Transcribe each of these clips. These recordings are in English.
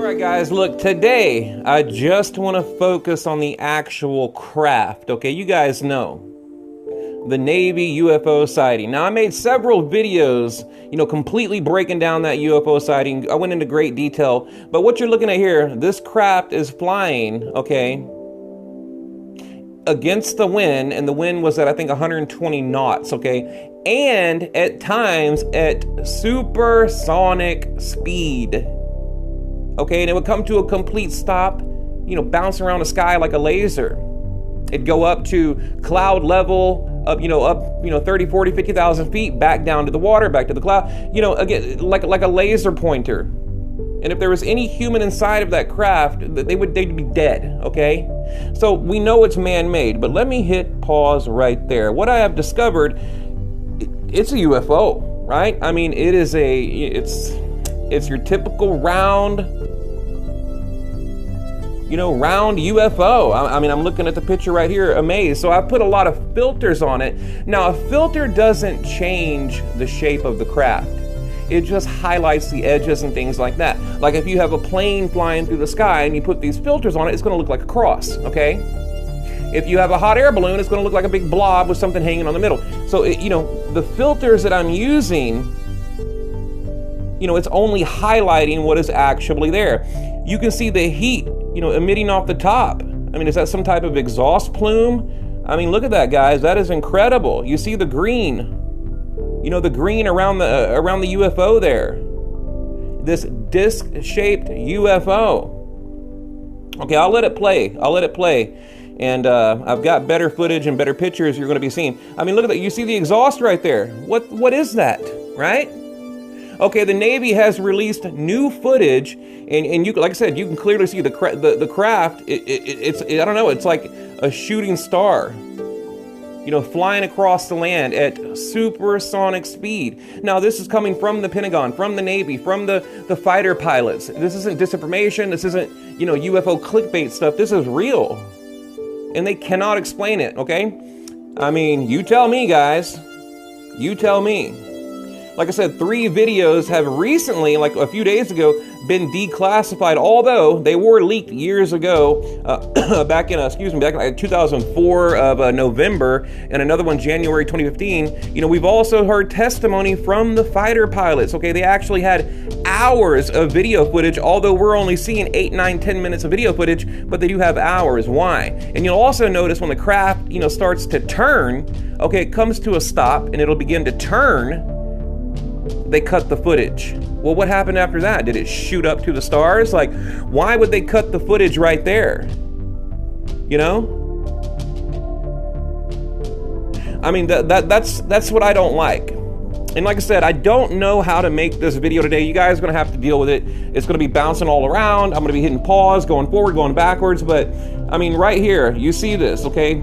Alright guys, look, today I just want to focus on the actual craft, okay? You guys know the Navy UFO sighting. Now, I made several videos, completely breaking down that UFO sighting. I went into great detail, but what you're looking at here, this craft is flying, okay, against the wind, and the wind was at, I think, 120 knots, okay? And at times at supersonic speed. Okay, and it would come to a complete stop, bounce around the sky like a laser. It'd go up to cloud level, up 30, 40, 50,000 feet, back down to the water, back to the cloud, again, like a laser pointer. And if there was any human inside of that craft, they'd be dead, okay? So we know it's man-made, but let me hit pause right there. What I have discovered, it's a UFO, right? I mean, it's your typical round UFO. I mean, I'm looking at the picture right here, amazed. So I put a lot of filters on it. Now, a filter doesn't change the shape of the craft. It just highlights the edges and things like that. Like if you have a plane flying through the sky and you put these filters on it, it's gonna look like a cross, okay? If you have a hot air balloon, it's gonna look like a big blob with something hanging on the middle. So, the filters that I'm using, it's only highlighting what is actually there. You can see the heat, emitting off the top. I mean, is that some type of exhaust plume? I mean, look at that, guys. That is incredible. You see the green, the green around the UFO there. This disc-shaped UFO. Okay, I'll let it play. And I've got better footage and better pictures you're going to be seeing. I mean, look at that. You see the exhaust right there. What is that, right? Okay, the Navy has released new footage, and you, like I said, you can clearly see the craft. It's I don't know. It's like a shooting star, flying across the land at supersonic speed. Now, this is coming from the Pentagon, from the Navy, from the fighter pilots. This isn't disinformation. This isn't UFO clickbait stuff. This is real, and they cannot explain it. Okay, I mean, you tell me, guys. You tell me. Like I said, 3 videos have recently, like a few days ago, been declassified, although they were leaked years ago, back in 2004 of November, and another one January 2015. We've also heard testimony from the fighter pilots. Okay, they actually had hours of video footage, although we're only seeing 8, 9, 10 minutes of video footage, but they do have hours. Why? And you'll also notice when the craft, starts to turn, okay, it comes to a stop and it'll begin to turn. They cut the footage. Well, what happened after that? Did it shoot up to the stars? Like, why would they cut the footage right there? I mean, that's what I don't like. And like I said, I don't know how to make this video today. You guys are gonna have to deal with it. It's gonna be bouncing all around. I'm gonna be hitting pause, going forward, going backwards. But I mean, right here, you see this, okay?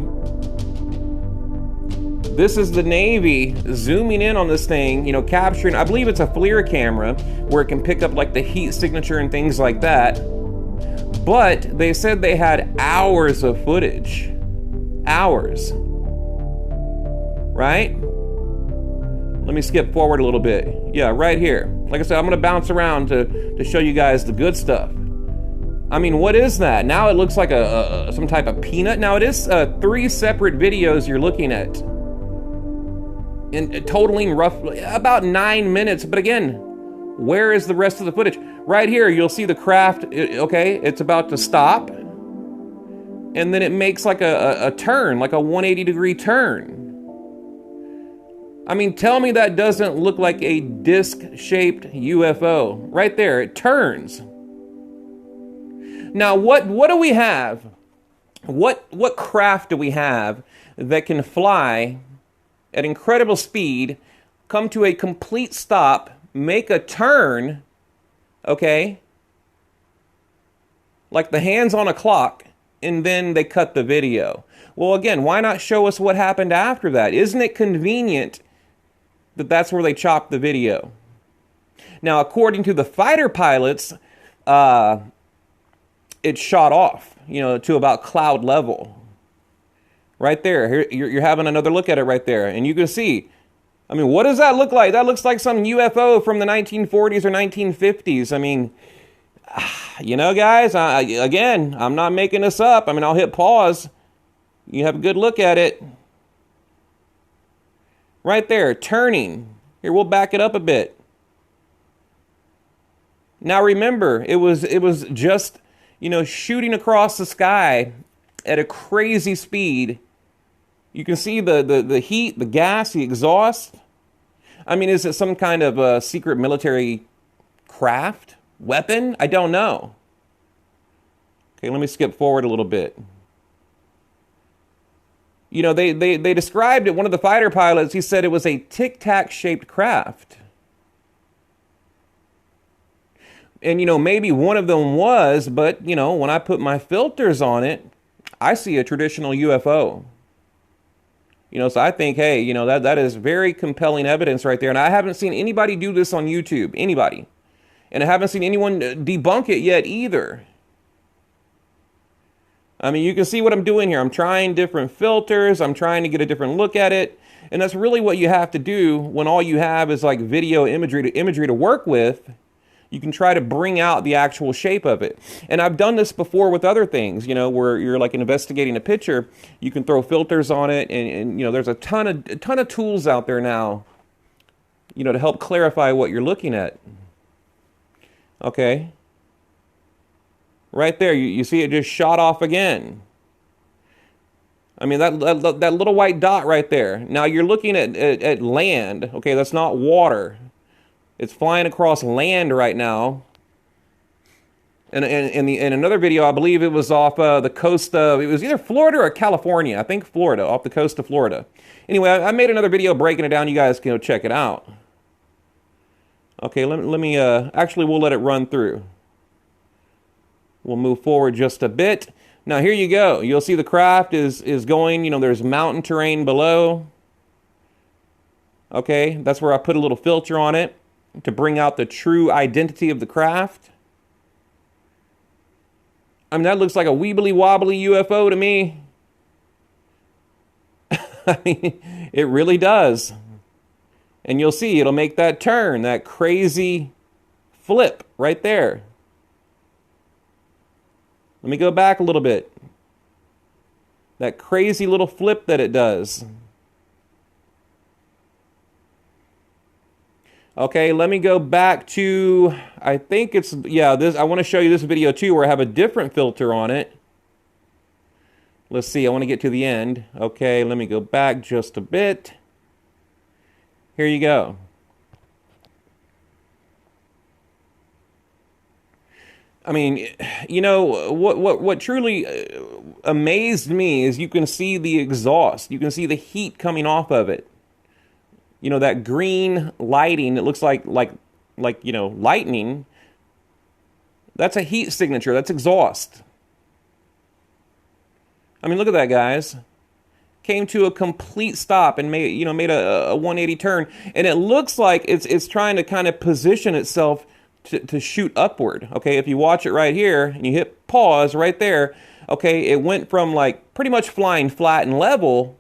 This is the Navy zooming in on this thing, capturing, I believe it's a FLIR camera where it can pick up like the heat signature and things like that. But they said they had hours of footage. Hours. Right? Let me skip forward a little bit. Yeah, right here. Like I said, I'm gonna bounce around to show you guys the good stuff. I mean, what is that? Now it looks like some type of peanut. Now it is 3 separate videos you're looking at. And totaling roughly about 9 minutes. But again, where is the rest of the footage? Right here, you'll see the craft, okay, it's about to stop. And then it makes like a turn, like a 180-degree turn. I mean, tell me that doesn't look like a disc-shaped UFO. Right there, it turns. Now, what do we have? What craft do we have that can fly at incredible speed, come to a complete stop, make a turn, okay, like the hands on a clock, and then they cut the video? Well, again, why not show us what happened after that? Isn't it convenient that that's where they chopped the video? Now, according to the fighter pilots, it shot off, to about cloud level. Right there, here, you're having another look at it right there, and you can see, I mean, what does that look like? That looks like some UFO from the 1940s or 1950s. I mean, You know, guys, again, I'm not making this up. I mean, I'll hit pause. You have a good look at it. Right there, turning. Here, we'll back it up a bit. Now remember, it was just, you know, shooting across the sky at a crazy speed. You can see the heat, the gas, the exhaust. I mean, is it some kind of a secret military craft? Weapon? I don't know. Okay, let me skip forward a little bit. You know, they described it, one of the fighter pilots, he said it was a tic-tac shaped craft. And, you know, maybe one of them was, but, you know, when I put my filters on it, I see a traditional UFO. You know, so I think, hey, you know, that is very compelling evidence right there. And I haven't seen anybody do this on YouTube, anybody. And I haven't seen anyone debunk it yet either. I mean, you can see what I'm doing here. I'm trying different filters. I'm trying to get a different look at it. And that's really what you have to do when all you have is like video imagery to work with. You can try to bring out the actual shape of it. And I've done this before with other things, you know, where you're like investigating a picture. You can throw filters on it. And you know, there's a ton of tools out there now, you know, to help clarify what you're looking at. Okay. Right there, you see it just shot off again. I mean, that little white dot right there. Now you're looking at land. Okay, that's not water. It's flying across land right now. And in another video, I believe it was off the coast of, it was either Florida or California. I think Florida, off the coast of Florida. Anyway, I made another video breaking it down. You guys can go check it out. Okay, let me actually, we'll let it run through. We'll move forward just a bit. Now here you go. You'll see the craft is going, you know, there's mountain terrain below. Okay, that's where I put a little filter on it to bring out the true identity of the craft. I mean, that looks like a weebly wobbly UFO to me. I mean, it really does. And you'll see it'll make that turn, that crazy flip right there. Let me go back a little bit. That crazy little flip that it does. Okay, let me go back to, I think it's, yeah, this. I want to show you this video too where I have a different filter on it. Let's see, I want to get to the end. Okay, let me go back just a bit. Here you go. I mean, you know, what truly amazed me is you can see the exhaust. You can see the heat coming off of it. You know, that green lighting, it looks like, you know, lightning. That's a heat signature. That's exhaust. I mean, look at that, guys. Came to a complete stop and made a 180 turn. And it looks like it's trying to kind of position itself to shoot upward. Okay, if you watch it right here and you hit pause right there, okay, it went from like pretty much flying flat and level,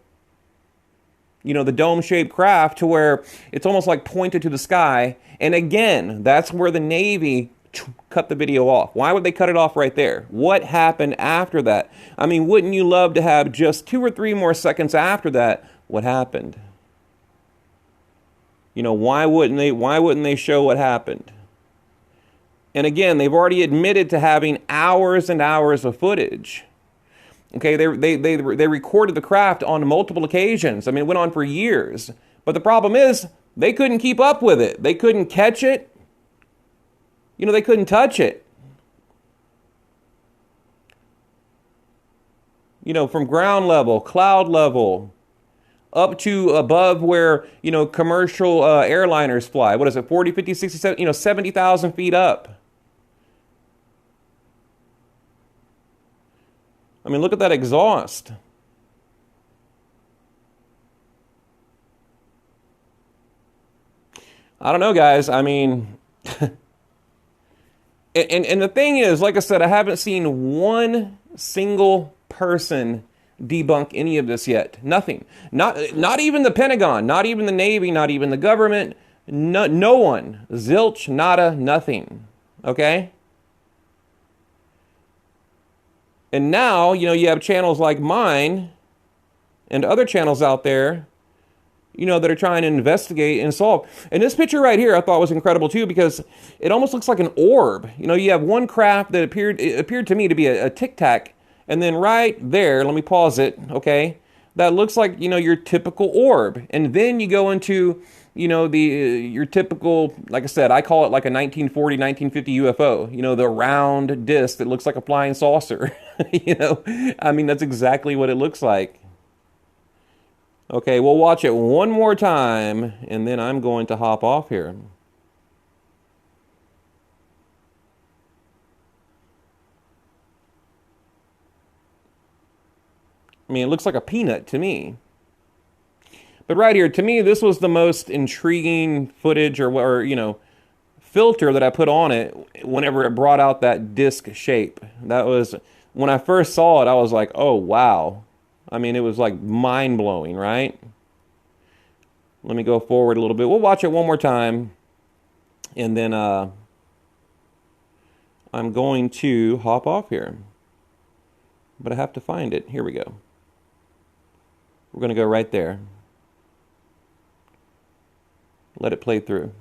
you know, the dome-shaped craft, to where it's almost like pointed to the sky. And again, that's where the Navy cut the video off. Why would they cut it off right there? What happened after that? I mean, wouldn't you love to have just 2 or 3 more seconds after that? What happened? You know, why wouldn't they show what happened? And again, they've already admitted to having hours and hours of footage. Okay, they recorded the craft on multiple occasions. I mean, it went on for years. But the problem is, they couldn't keep up with it. They couldn't catch it. You know, they couldn't touch it. You know, from ground level, cloud level, up to above where, you know, commercial airliners fly. What is it, 40, 50, 60, 70, you know, 70,000 feet up. I mean, look at that exhaust. I don't know, guys. I mean, and the thing is, like I said, I haven't seen one single person debunk any of this yet. Nothing. Not even the Pentagon, not even the Navy, not even the government. No one. Zilch, nada, nothing. Okay? And now, you know, you have channels like mine and other channels out there, you know, that are trying to investigate and solve. And this picture right here I thought was incredible too, because it almost looks like an orb. You know, you have one craft that appeared to me to be a Tic Tac, and then right there, let me pause it, okay? That looks like, you know, your typical orb. And then you go into, you know, your typical, like I said, I call it like a 1940, 1950 UFO. You know, the round disc that looks like a flying saucer. You know, I mean, that's exactly what it looks like. Okay, we'll watch it one more time, and then I'm going to hop off here. I mean, it looks like a peanut to me. But right here, to me, this was the most intriguing footage or you know, filter that I put on it whenever it brought out that disc shape. That was, when I first saw it, I was like, oh, wow. I mean, it was like mind-blowing, right? Let me go forward a little bit. We'll watch it one more time. And then I'm going to hop off here. But I have to find it. Here we go. We're going to go right there. Let it play through.